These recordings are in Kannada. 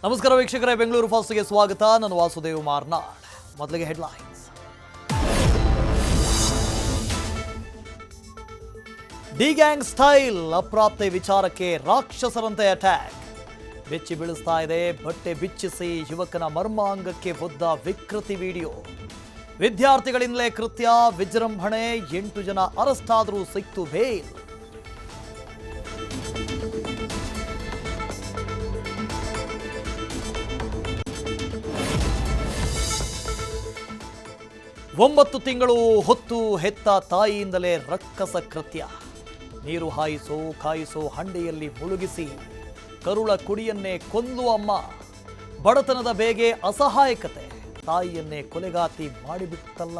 ನಮಸ್ಕಾರ ವೀಕ್ಷಕರೇ, ಬೆಂಗಳೂರು ಫಾಸ್ಟ್ಗೆ ಸ್ವಾಗತ. ನಾನು ವಾಸುದೇವ್ ಮಾರ್ನಾಡ್. ಮೊದಲಿಗೆ ಹೆಡ್ಲೈನ್ಸ್. ಡಿ ಗ್ಯಾಂಗ್ ಸ್ಟೈಲ್ ಅಪ್ರಾಪ್ತೆ ವಿಚಾರಕ್ಕೆ ರಾಕ್ಷಸರಂತೆ ಅಟ್ಯಾಕ್. ಬೆಚ್ಚಿ ಬೀಳಿಸ್ತಾ ಇದೆ. ಬಟ್ಟೆ ಬಿಚ್ಚಿಸಿ ಯುವಕನ ಮರ್ಮಾಂಗಕ್ಕೆ ಒದ್ದ ವಿಕೃತಿ ವಿಡಿಯೋ. ವಿದ್ಯಾರ್ಥಿಗಳಿಂದಲೇ ಕೃತ್ಯ, ವಿಜೃಂಭಣೆ. 8 ಜನ ಅರೆಸ್ಟ್ ಆದರೂ ಸಿಕ್ತು ಬೇಲ್. ಒಂಬತ್ತು ತಿಂಗಳು ಹೊತ್ತು ಹೆತ್ತ ತಾಯಿಯಿಂದಲೇ ರಕ್ಕಸ ಕೃತ್ಯ. ನೀರು ಹಾಯಿಸೋ ಕಾಯಿಸೋ ಹಂಡೆಯಲ್ಲಿ ಮುಳುಗಿಸಿ ಕರುಳ ಕುಡಿಯನ್ನೇ ಕೊಂದು ಅಮ್ಮ. ಬಡತನದ ಬೇಗೆ ಅಸಹಾಯಕತೆ. ತಾಯಿಯನ್ನೇ ಕೊಲೆಗಾತಿ ಮಾಡಿಬಿಟ್ಟಲ್ಲ.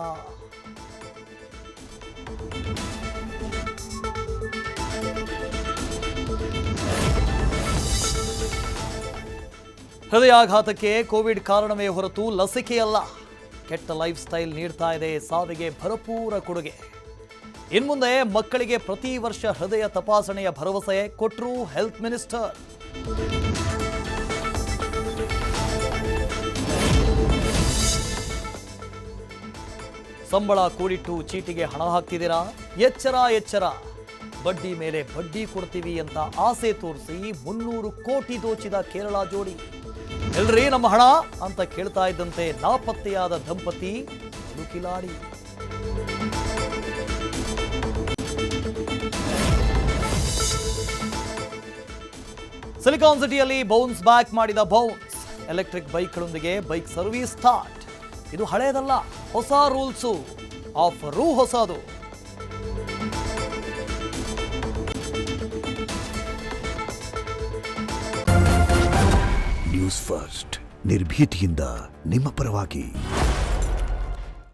ಹೃದಯಾಘಾತಕ್ಕೆ ಕೋವಿಡ್ ಕಾರಣವೇ ಹೊರತು ಲಸಿಕೆಯಲ್ಲ. ಕೆಟ್ಟ ಲೈಫ್ ಸ್ಟೈಲ್ ನೀಡ್ತಾ ಇದೆ ಸಾವಿಗೆ ಭರಪೂರ ಕೊಡುಗೆ. ಇನ್ಮುಂದೆ ಮಕ್ಕಳಿಗೆ ಪ್ರತಿ ವರ್ಷ ಹೃದಯ ತಪಾಸಣೆಯ ಭರವಸೆ ಕೊಟ್ಟರು ಹೆಲ್ತ್ ಮಿನಿಸ್ಟರ್. ಸಂಬಳ ಕೂಡಿಟ್ಟು ಚೀಟಿಗೆ ಹಣ ಹಾಕ್ತಿದ್ದೀರಾ? ಎಚ್ಚರ ಎಚ್ಚರ. ಬಡ್ಡಿ ಮೇಲೆ ಬಡ್ಡಿ ಕೊಡ್ತೀವಿ ಅಂತ ಆಸೆ ತೋರಿಸಿ 300 ಕೋಟಿ ದೋಚಿದ ಕೇರಳ ಜೋಡಿ. ಎಲ್ರಿ ನಮ್ಮ ಹಣ ಅಂತ ಕೇಳ್ತಾ ಇದ್ದಂತೆ ನಾಪತ್ತೆಯಾದ ದಂಪತಿ ಬದುಕಿಲಾಡಿ. ಸಿಲಿಕಾನ್ ಸಿಟಿಯಲ್ಲಿ ಬೌನ್ಸ್ ಬ್ಯಾಕ್ ಮಾಡಿದ ಬೌನ್ಸ್. ಎಲೆಕ್ಟ್ರಿಕ್ ಬೈಕ್ಗಳೊಂದಿಗೆ ಬೈಕ್ ಸರ್ವಿಸ್ ಸ್ಟಾರ್ಟ್. ಇದು ಹಳೆಯದಲ್ಲ, ಹೊಸ ರೂಲ್ಸು. ಆಫರು ಹೊಸದು. ನ್ಯೂಸ್ ಫಸ್ಟ್, ನಿರ್ಭೀತಿಯಿಂದ ನಿಮ್ಮ ಪರವಾಗಿ.